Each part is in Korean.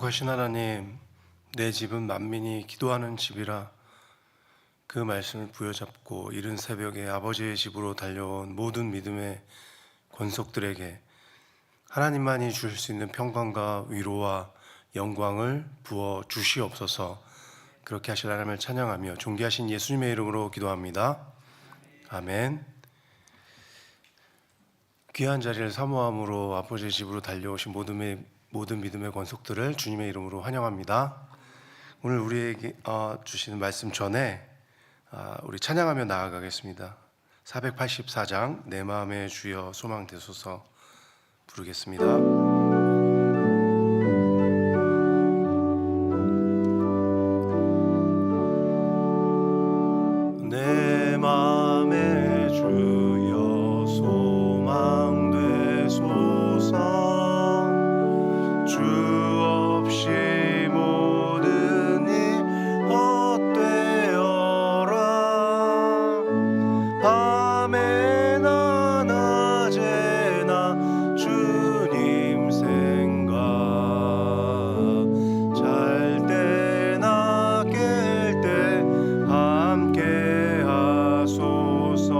거룩하신 하나님, 내 집은 만민이 기도하는 집이라 그 말씀을 부여잡고 이른 새벽에 아버지의 집으로 달려온 모든 믿음의 권속들에게 하나님만이 주실 수 있는 평강과 위로와 영광을 부어 주시옵소서. 그렇게 하실 하나님을 찬양하며 존귀하신 예수님의 이름으로 기도합니다. 아멘. 귀한 자리를 사모함으로 아버지의 집으로 달려오신 모든 믿음의 권속들을 주님의 이름으로 환영합니다. 오늘 우리에게 주시는 말씀 전에 우리 찬양하며 나아가겠습니다. 484장 내 마음의 주여 소망 되소서 부르겠습니다. 내 마음의 주여 소망 되소서 주 없이 모든 일 헛되어라 밤에나 낮에나 주님 생각 잘 때나 깰 때 함께 하소서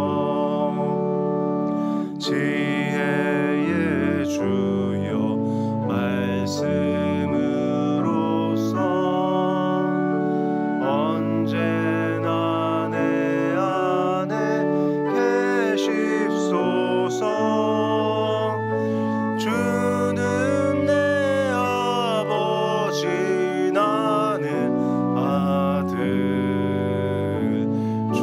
지혜의 주여 말씀으로써 언제나 내 안에 계십소서 주는 내 아버지 나는 아들 주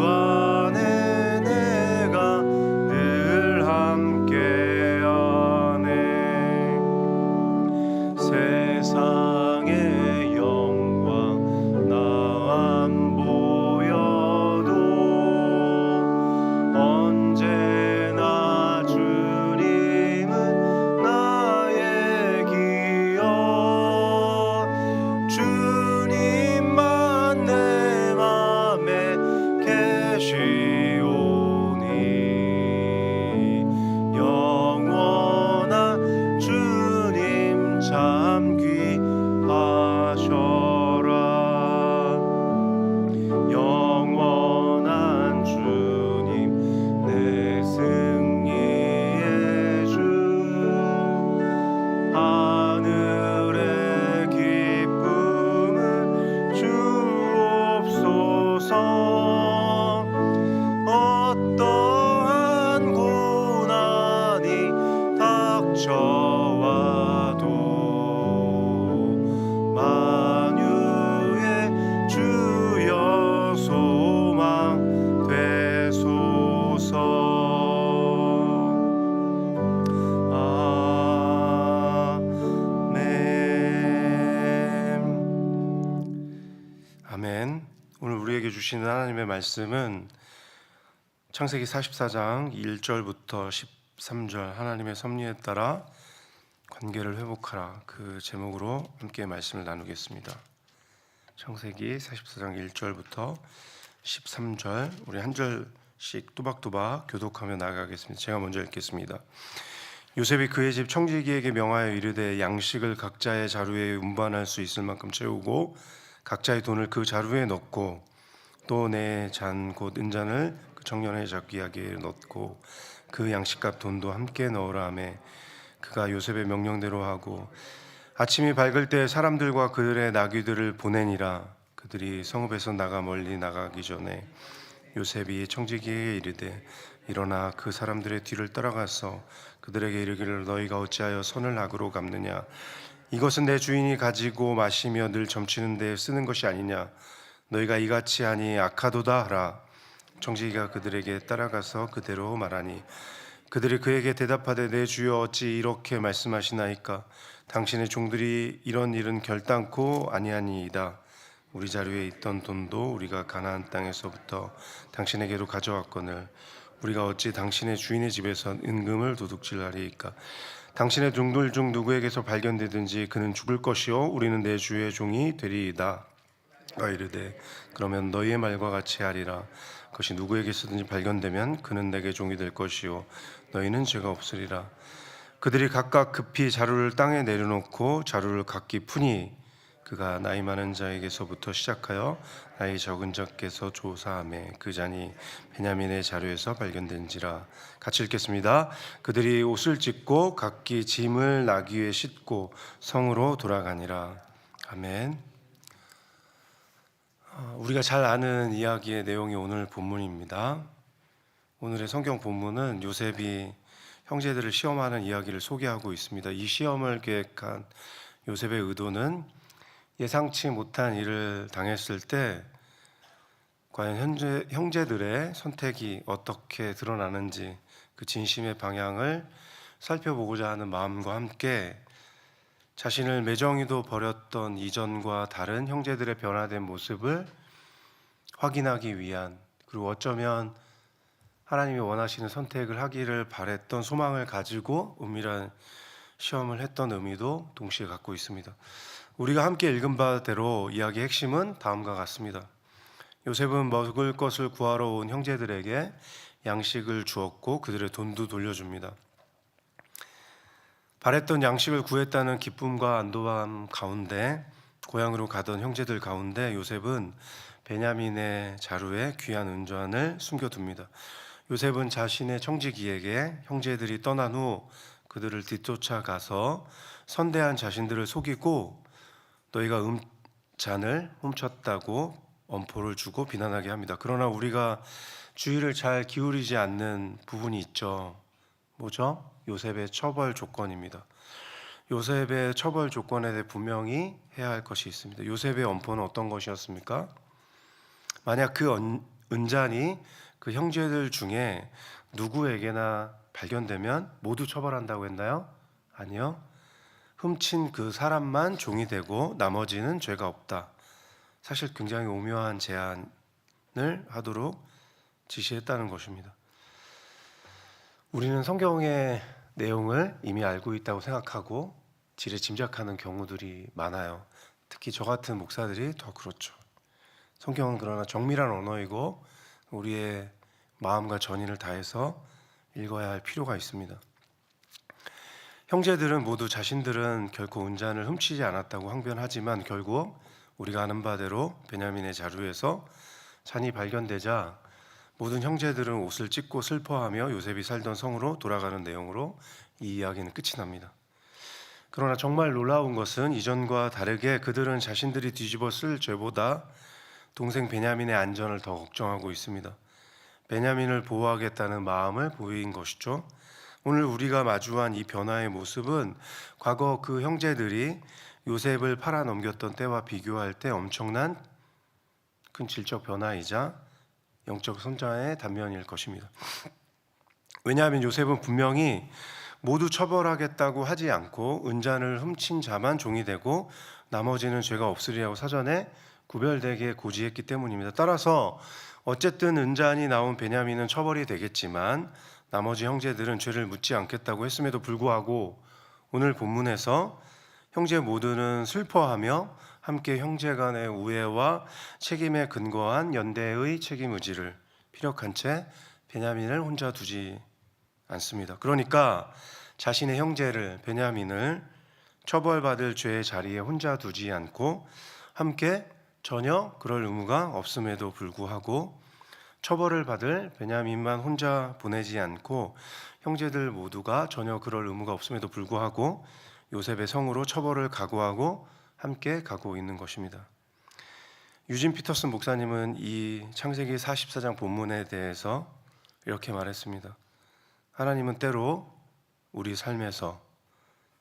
안에 내가 늘 함께하네 세상의 영광 나 안 보여도 언제나 주님은 나의 기억 주님만 내 맘에 계시오니 영원한 주님 참 귀하셔라 영원한 주님 내 승리의 주 하늘의 기쁨을 주옵소서 어떠한 고난이 닥쳐와도 만유의 주여 소망 되소서 아멘. 오늘 우리에게 주시는 하나님의 말씀은 창세기 44장 1절부터 13절 하나님의 섭리에 따라 관계를 회복하라 그 제목으로 함께 말씀을 나누겠습니다. 창세기 44장 1절부터 13절 우리 한 절씩 또박또박 교독하며 나아가겠습니다. 제가 먼저 읽겠습니다. 요셉이 그의 집 청지기에게 명하여 이르되 양식을 각자의 자루에 운반할 수 있을 만큼 채우고 각자의 돈을 그 자루에 넣고 또 내 잔 곧 은잔을 그 청년의 잡기하기에 넣고 그 양식값 돈도 함께 넣으라 하며 그가 요셉의 명령대로 하고 아침이 밝을 때 사람들과 그들의 나귀들을 보내니라. 그들이 성읍에서 나가 멀리 나가기 전에 요셉이 청지기에게 이르되 일어나 그 사람들의 뒤를 따라가서 그들에게 이르기를 너희가 어찌하여 선을 악으로 갚느냐 이것은 내 주인이 가지고 마시며 늘 점치는 데 쓰는 것이 아니냐 너희가 이같이 하니 악하도다 하라. 청지기가 그들에게 따라가서 그대로 말하니 그들이 그에게 대답하되 내 주여 어찌 이렇게 말씀하시나이까 당신의 종들이 이런 일은 결단코 아니하니이다. 우리 자루에 있던 돈도 우리가 가나안 땅에서부터 당신에게로 가져왔거늘 우리가 어찌 당신의 주인의 집에서 은금을 도둑질하리이까 당신의 종들 중 누구에게서 발견되든지 그는 죽을 것이요 우리는 내 주의 종이 되리이다. 이르되 그러면 너희의 말과 같이 하리라. 그것이 누구에게서든지 발견되면 그는 내게 종이 될 것이요 너희는 죄가 없으리라. 그들이 각각 급히 자루를 땅에 내려놓고 자루를 각기 푸니 그가 나이 많은 자에게서부터 시작하여 나이 적은 자께서 조사하매 그 잔이 베냐민의 자루에서 발견된지라. 같이 읽겠습니다. 그들이 옷을 찢고 각기 짐을 나귀 위에 싣고 성으로 돌아가니라. 아멘. 우리가 잘 아는 이야기의 내용이 오늘 본문입니다. 오늘의 성경 본문은 요셉이 형제들을 시험하는 이야기를 소개하고 있습니다. 이 시험을 계획한 요셉의 의도는 예상치 못한 일을 당했을 때 과연 형제들의 선택이 어떻게 드러나는지 그 진심의 방향을 살펴보고자 하는 마음과 함께 자신을 매정히도 버렸던 이전과 다른 형제들의 변화된 모습을 확인하기 위한, 그리고 어쩌면 하나님이 원하시는 선택을 하기를 바랬던 소망을 가지고 은밀한 시험을 했던 의미도 동시에 갖고 있습니다. 우리가 함께 읽은 바대로 이야기의 핵심은 다음과 같습니다. 요셉은 먹을 것을 구하러 온 형제들에게 양식을 주었고 그들의 돈도 돌려줍니다. 바랬던 양식을 구했다는 기쁨과 안도감 가운데 고향으로 가던 형제들 가운데 요셉은 베냐민의 자루에 귀한 은잔을 숨겨둡니다. 요셉은 자신의 청지기에게 형제들이 떠난 후 그들을 뒤쫓아가서 선대한 자신들을 속이고 너희가 잔을 훔쳤다고 엄포를 주고 비난하게 합니다. 그러나 우리가 주의를 잘 기울이지 않는 부분이 있죠. 뭐죠? 요셉의 처벌 조건입니다. 요셉의 처벌 조건에 대해 분명히 해야 할 것이 있습니다. 요셉의 엄포는 어떤 것이었습니까? 만약 그 은잔이 그 형제들 중에 누구에게나 발견되면 모두 처벌한다고 했나요? 아니요. 훔친 그 사람만 종이 되고 나머지는 죄가 없다. 사실 굉장히 오묘한 제안을 하도록 지시했다는 것입니다. 우리는 성경의 내용을 이미 알고 있다고 생각하고 지레 짐작하는 경우들이 많아요. 특히 저 같은 목사들이 더 그렇죠. 성경은 그러나 정밀한 언어이고 우리의 마음과 전의를 다해서 읽어야 할 필요가 있습니다. 형제들은 모두 자신들은 결코 은잔을 훔치지 않았다고 항변하지만 결국 우리가 아는 바대로 베냐민의 자루에서 잔이 발견되자 모든 형제들은 옷을 찢고 슬퍼하며 요셉이 살던 성으로 돌아가는 내용으로 이 이야기는 끝이 납니다. 그러나 정말 놀라운 것은 이전과 다르게 그들은 자신들이 뒤집어 쓸 죄보다 동생 베냐민의 안전을 더 걱정하고 있습니다. 베냐민을 보호하겠다는 마음을 보인 것이죠. 오늘 우리가 마주한 이 변화의 모습은 과거 그 형제들이 요셉을 팔아 넘겼던 때와 비교할 때 엄청난 큰 질적 변화이자 영적 성장의 단면일 것입니다. 왜냐하면 요셉은 분명히 모두 처벌하겠다고 하지 않고 은잔을 훔친 자만 종이 되고 나머지는 죄가 없으리라고 사전에 구별되게 고지했기 때문입니다. 따라서 어쨌든 은잔이 나온 베냐민은 처벌이 되겠지만 나머지 형제들은 죄를 묻지 않겠다고 했음에도 불구하고 오늘 본문에서 형제 모두는 슬퍼하며 함께 형제 간의 우애와 책임에 근거한 연대의 책임 의지를 피력한 채 베냐민을 혼자 두지 않습니다. 그러니까 자신의 형제를 베냐민을 처벌받을 죄의 자리에 혼자 두지 않고 함께 전혀 그럴 의무가 없음에도 불구하고 처벌을 받을 베냐민만 혼자 보내지 않고 형제들 모두가 전혀 그럴 의무가 없음에도 불구하고 요셉의 성으로 처벌을 각오하고 함께 가고 있는 것입니다. 유진 피터슨 목사님은 이 창세기 44장 본문에 대해서 이렇게 말했습니다. 하나님은 때로 우리 삶에서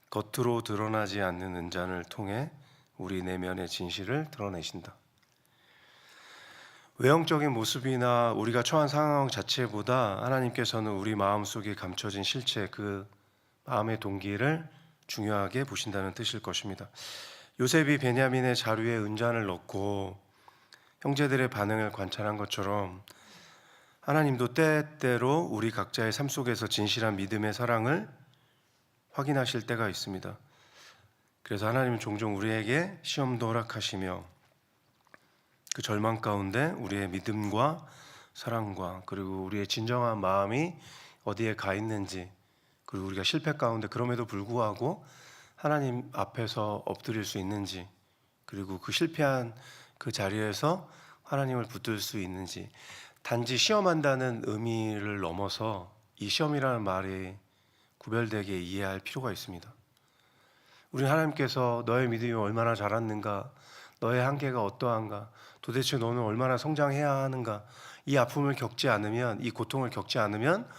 겉으로 드러나지 않는 은잔을 통해 우리 내면의 진실을 드러내신다. 외형적인 모습이나 우리가 처한 상황 자체보다 하나님께서는 우리 마음속에 감춰진 실체, 그 마음의 동기를 중요하게 보신다는 뜻일 것입니다. 요셉이 베냐민의 자루에 은잔을 넣고 형제들의 반응을 관찰한 것처럼 하나님도 때때로 우리 각자의 삶 속에서 진실한 믿음의 사랑을 확인하실 때가 있습니다. 그래서 하나님은 종종 우리에게 시험도 허락하시며 그 절망 가운데 우리의 믿음과 사랑과 그리고 우리의 진정한 마음이 어디에 가 있는지 그리고 우리가 실패 가운데 그럼에도 불구하고 하나님 앞에서 엎드릴 수 있는지, 그리고 그 실패한 그 자리에서 하나님을 붙들 수 있는지, 단지 시험한다는 의미를 넘어서 이 시험이라는 말이 구별되게 이해할 필요가 있습니다. 우리 하나님께서 너의 믿음이 얼마나 자랐는가, 너의 한계가 어떠한가, 도대체 너는 얼마나 성장해야 하는가, 이 아픔을 겪지 않으면, 이 고통을 겪지 않으면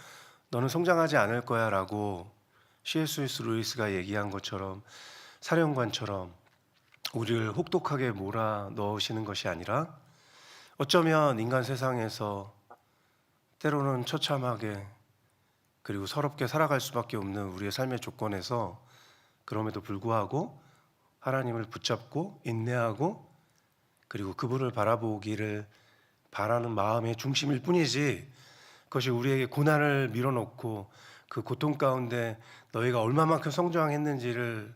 너는 성장하지 않을 거야 라고 C.S. 루이스가 얘기한 것처럼, 사령관처럼 우리를 혹독하게 몰아 넣으시는 것이 아니라, 어쩌면 인간 세상에서 때로는 처참하게 그리고 서럽게 살아갈 수밖에 없는 우리의 삶의 조건에서 그럼에도 불구하고 하나님을 붙잡고 인내하고 그리고 그분을 바라보기를 바라는 마음의 중심일 뿐이지, 그것이 우리에게 고난을 밀어놓고 그 고통 가운데 너희가 얼마만큼 성장했는지를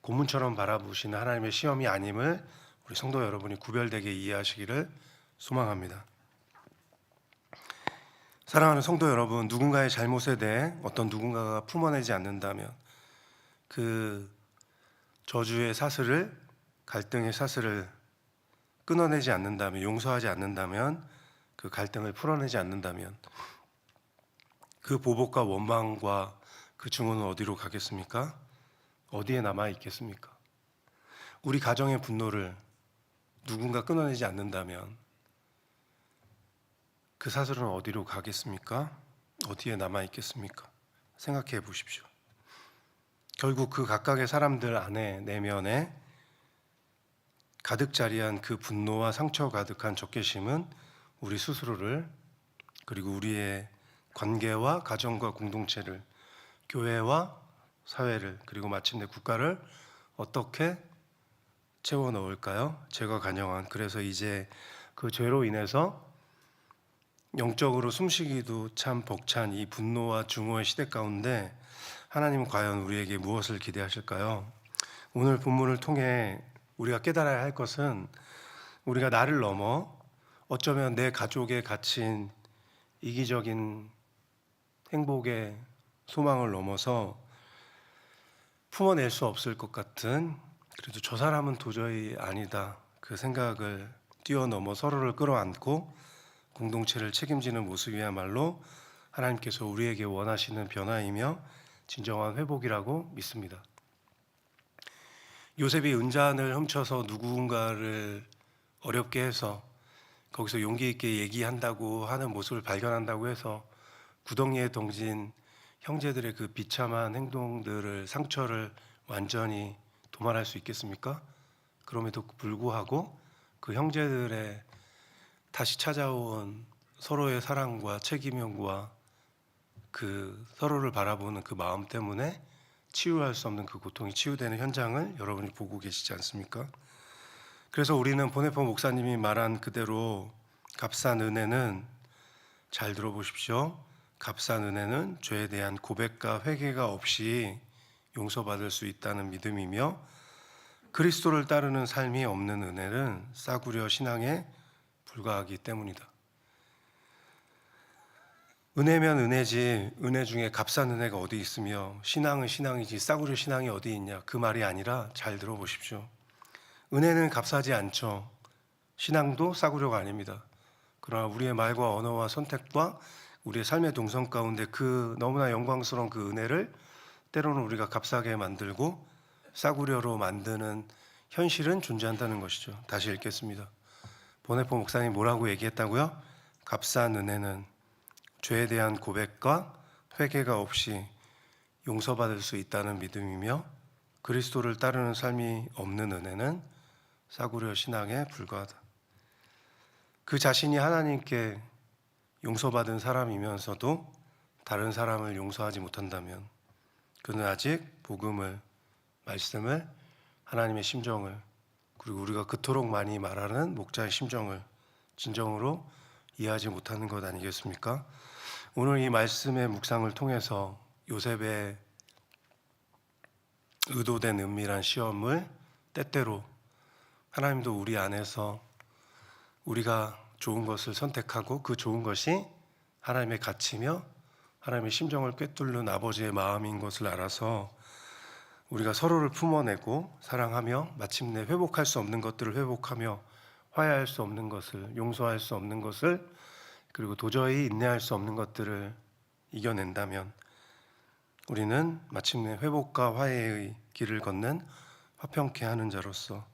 고문처럼 바라보시는 하나님의 시험이 아님을 우리 성도 여러분이 구별되게 이해하시기를 소망합니다. 사랑하는 성도 여러분, 누군가의 잘못에 대해 어떤 누군가가 품어내지 않는다면, 그 저주의 사슬을, 갈등의 사슬을 끊어내지 않는다면, 용서하지 않는다면, 그 갈등을 풀어내지 않는다면 그 보복과 원망과 그 증오는 어디로 가겠습니까? 어디에 남아 있겠습니까? 우리 가정의 분노를 누군가 끊어내지 않는다면 그 사슬은 어디로 가겠습니까? 어디에 남아 있겠습니까? 생각해 보십시오. 결국 그 각각의 사람들 안에, 내면에 가득 자리한 그 분노와 상처 가득한 적개심은 우리 스스로를, 그리고 우리의 관계와 가정과 공동체를, 교회와 사회를, 그리고 마침내 국가를 어떻게 채워 넣을까요? 제가 간영한, 그래서 이제 그 죄로 인해서 영적으로 숨쉬기도 참 벅찬 이 분노와 증오의 시대 가운데 하나님은 과연 우리에게 무엇을 기대하실까요? 오늘 본문을 통해 우리가 깨달아야 할 것은, 우리가 나를 넘어 어쩌면 내 가족에 갇힌 이기적인 행복의 소망을 넘어서 품어낼 수 없을 것 같은, 그래도 저 사람은 도저히 아니다, 그 생각을 뛰어넘어 서로를 끌어안고 공동체를 책임지는 모습이야말로 하나님께서 우리에게 원하시는 변화이며 진정한 회복이라고 믿습니다. 요셉이 은잔을 훔쳐서 누군가를 어렵게 해서 거기서 용기 있게 얘기한다고 하는 모습을 발견한다고 해서 구덩이에 던진 형제들의 그 비참한 행동들을, 상처를 완전히 도말할 수 있겠습니까? 그럼에도 불구하고 그 형제들의 다시 찾아온 서로의 사랑과 책임과 그 서로를 바라보는 그 마음 때문에 치유할 수 없는 그 고통이 치유되는 현장을 여러분이 보고 계시지 않습니까? 그래서 우리는 보네포 목사님이 말한 그대로 값싼 은혜는, 잘 들어보십시오, 값싼 은혜는 죄에 대한 고백과 회개가 없이 용서받을 수 있다는 믿음이며, 그리스도를 따르는 삶이 없는 은혜는 싸구려 신앙에 불과하기 때문이다. 은혜면 은혜지, 은혜 중에 값싼 은혜가 어디 있으며 신앙은 신앙이지 싸구려 신앙이 어디 있냐, 그 말이 아니라, 잘 들어보십시오, 은혜는 값싸지 않죠. 신앙도 싸구려가 아닙니다. 그러나 우리의 말과 언어와 선택과 우리의 삶의 동선 가운데 그 너무나 영광스러운 그 은혜를 때로는 우리가 값싸게 만들고 싸구려로 만드는 현실은 존재한다는 것이죠. 다시 읽겠습니다. 보네포 목사님 뭐라고 얘기했다고요? 값싼 은혜는 죄에 대한 고백과 회개가 없이 용서받을 수 있다는 믿음이며, 그리스도를 따르는 삶이 없는 은혜는 싸구려 신앙에 불과하다. 그 자신이 하나님께 용서받은 사람이면서도 다른 사람을 용서하지 못한다면 그는 아직 복음을, 말씀을, 하나님의 심정을, 그리고 우리가 그토록 많이 말하는 목자의 심정을 진정으로 이해하지 못하는 것 아니겠습니까? 오늘 이 말씀의 묵상을 통해서 요셉의 의도된 은밀한 시험을 때때로 하나님도 우리 안에서 우리가 좋은 것을 선택하고 그 좋은 것이 하나님의 가치며 하나님의 심정을 꿰뚫는 아버지의 마음인 것을 알아서 우리가 서로를 품어내고 사랑하며 마침내 회복할 수 없는 것들을 회복하며 화해할 수 없는 것을, 용서할 수 없는 것을, 그리고 도저히 인내할 수 없는 것들을 이겨낸다면 우리는 마침내 회복과 화해의 길을 걷는 화평케 하는 자로서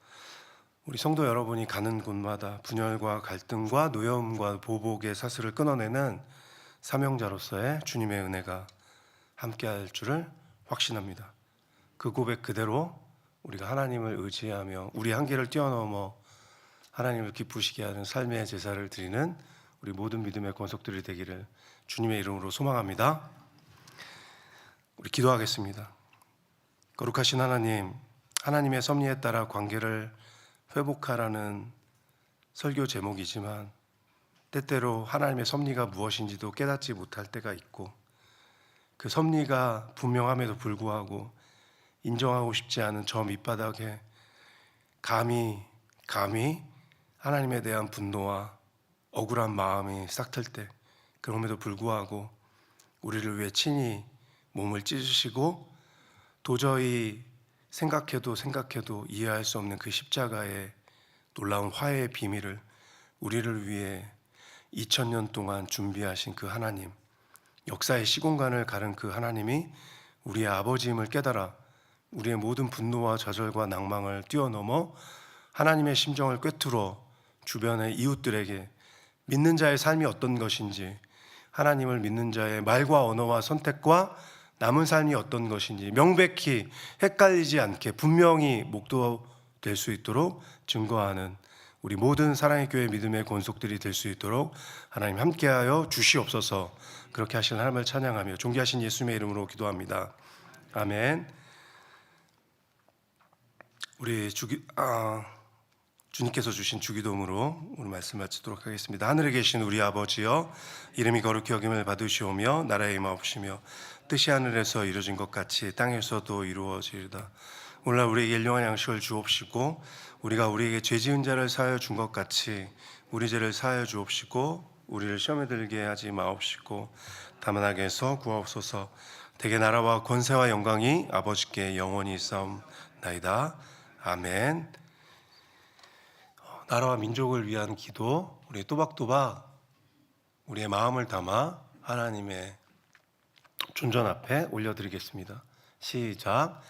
우리 성도 여러분이 가는 곳마다 분열과 갈등과 노여움과 보복의 사슬을 끊어내는 사명자로서의 주님의 은혜가 함께할 줄을 확신합니다. 그 고백 그대로 우리가 하나님을 의지하며 우리 한계를 뛰어넘어 하나님을 기쁘시게 하는 삶의 제사를 드리는 우리 모든 믿음의 권속들이 되기를 주님의 이름으로 소망합니다. 우리 기도하겠습니다. 거룩하신 하나님, 하나님의 섭리에 따라 관계를 회복하라는 설교 제목이지만 때때로 하나님의 섭리가 무엇인지도 깨닫지 못할 때가 있고 그 섭리가 분명함에도 불구하고 인정하고 싶지 않은 저 밑바닥에 감히 하나님에 대한 분노와 억울한 마음이 싹틀 때 그럼에도 불구하고 우리를 위해 친히 몸을 찢으시고 도저히 생각해도 이해할 수 없는 그 십자가의 놀라운 화해의 비밀을 우리를 위해 2000년 동안 준비하신 그 하나님, 역사의 시공간을 가른 그 하나님이 우리의 아버지임을 깨달아 우리의 모든 분노와 좌절과 낭망을 뛰어넘어 하나님의 심정을 꿰뚫어 주변의 이웃들에게 믿는 자의 삶이 어떤 것인지, 하나님을 믿는 자의 말과 언어와 선택과 남은 삶이 어떤 것인지 명백히 헷갈리지 않게 분명히 목도될 수 있도록 증거하는 우리 모든 사랑의 교회 믿음의 권속들이 될 수 있도록 하나님 함께하여 주시옵소서. 그렇게 하신 하나님을 찬양하며 존귀하신 예수님의 이름으로 기도합니다. 아멘. 우리 주님께서 주신 주기도문으로 오늘 말씀 마치도록 하겠습니다. 하늘에 계신 우리 아버지여, 이름이 거룩히 여김을 받으시오며 나라의 임하옵시며 뜻이 하늘에서 이루어진 것 같이 땅에서도 이루어지리다. 오늘날 우리에게 일용할 양식을 주옵시고 우리가 우리에게 죄 지은 자를 사하여 준 것 같이 우리 죄를 사하여 주옵시고 우리를 시험에 들게 하지 마옵시고 다만 악에서 구하옵소서. 대개 나라와 권세와 영광이 아버지께 영원히 있사옵나이다. 아멘. 나라와 민족을 위한 기도, 우리 또박또박 우리의 마음을 담아 하나님의 존전 앞에 올려드리겠습니다. 시작.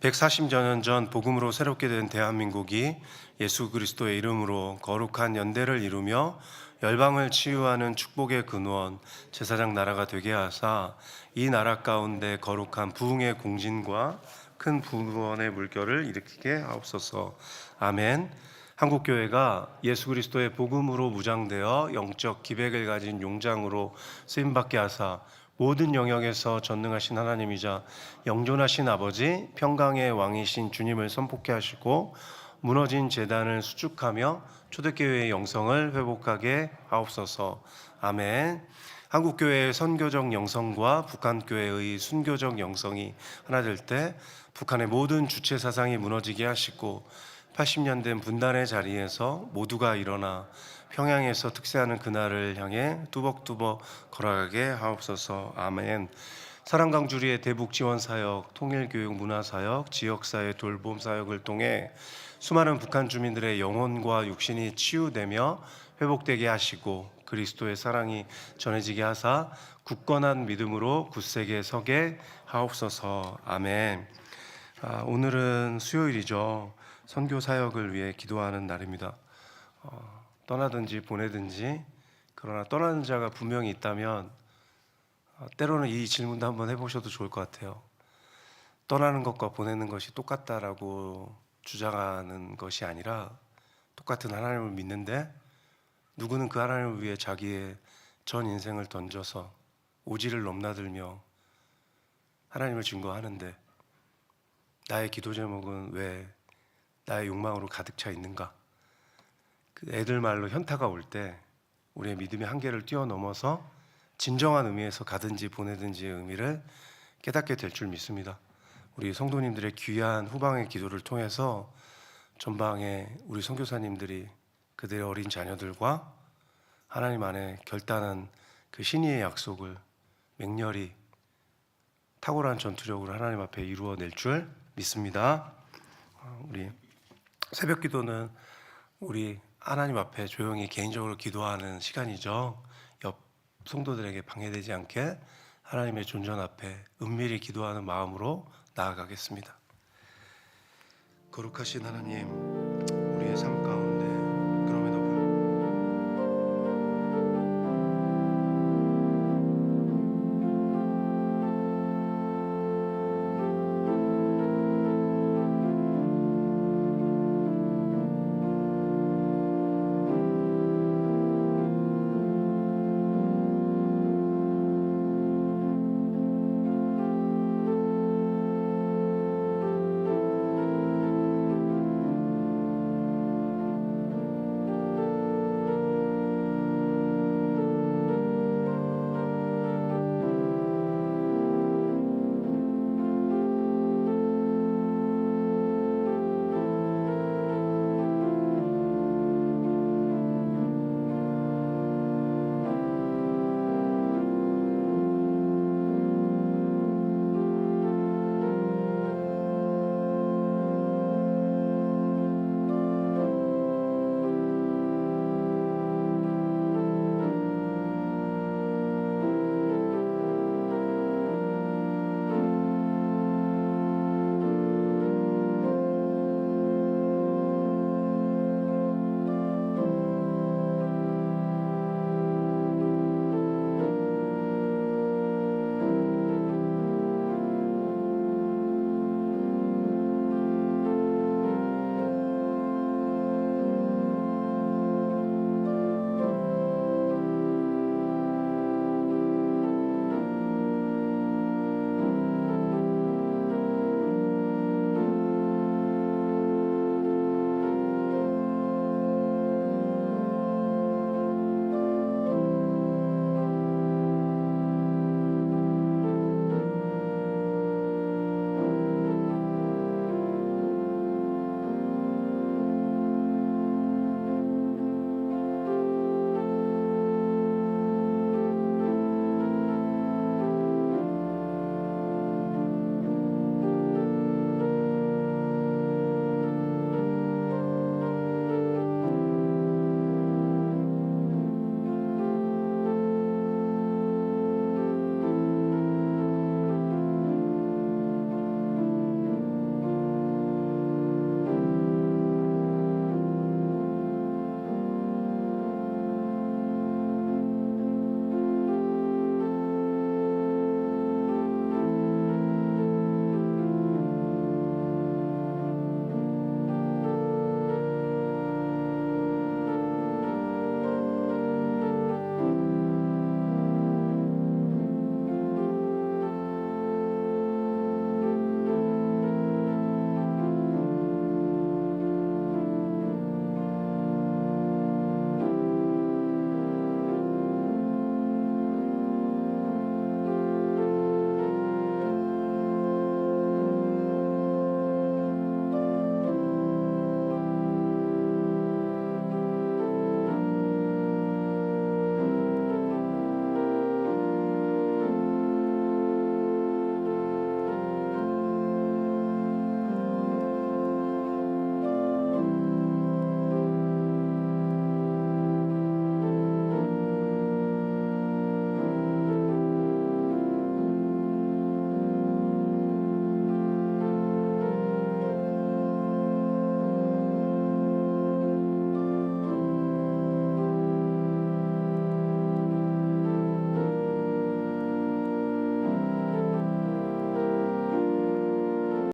140년 전 복음으로 새롭게 된 대한민국이 예수 그리스도의 이름으로 거룩한 연대를 이루며 열방을 치유하는 축복의 근원 제사장 나라가 되게 하사 이 나라 가운데 거룩한 부흥의 공진과 큰 구원의 물결을 일으키게 하옵소서. 아멘. 한국교회가 예수 그리스도의 복음으로 무장되어 영적 기백을 가진 용장으로 쓰임받게 하사 모든 영역에서 전능하신 하나님이자 영존하신 아버지, 평강의 왕이신 주님을 선포케 하시고 무너진 제단을 수축하며 초대교회의 영성을 회복하게 하옵소서. 아멘. 한국교회의 선교적 영성과 북한교회의 순교적 영성이 하나 될 때 북한의 모든 주체 사상이 무너지게 하시고 80년 된 분단의 자리에서 모두가 일어나 평양에서 특세하는 그날을 향해 뚜벅뚜벅 걸어가게 하옵소서. 아멘. 사랑강주리의 대북지원사역, 통일교육 문화사역, 지역사회 돌봄 사역을 통해 수많은 북한 주민들의 영혼과 육신이 치유되며 회복되게 하시고 그리스도의 사랑이 전해지게 하사 굳건한 믿음으로 굳세게 서게 하옵소서. 아멘. 오늘은 수요일이죠. 선교 사역을 위해 기도하는 날입니다. 떠나든지 보내든지, 그러나 떠나는 자가 분명히 있다면 때로는 이 질문도 한번 해보셔도 좋을 것 같아요. 떠나는 것과 보내는 것이 똑같다라고 주장하는 것이 아니라 똑같은 하나님을 믿는데 누구는 그 하나님을 위해 자기의 전 인생을 던져서 오지를 넘나들며 하나님을 증거하는데 나의 기도 제목은 왜 나의 욕망으로 가득 차 있는가? 그 애들 말로 현타가 올 때 우리의 믿음의 한계를 뛰어넘어서 진정한 의미에서 가든지 보내든지의 의미를 깨닫게 될 줄 믿습니다. 우리 성도님들의 귀한 후방의 기도를 통해서 전방에 우리 선교사님들이 그들의 어린 자녀들과 하나님 안에 결단한 그 신의의 약속을 맹렬히 탁월한 전투력으로 하나님 앞에 이루어낼 줄 믿습니다. 우리 새벽 기도는 우리 하나님 앞에 조용히 개인적으로 기도하는 시간이죠. 옆 성도들에게 방해되지 않게 하나님의 존전 앞에 은밀히 기도하는 마음으로 나아가겠습니다. 거룩하신 하나님,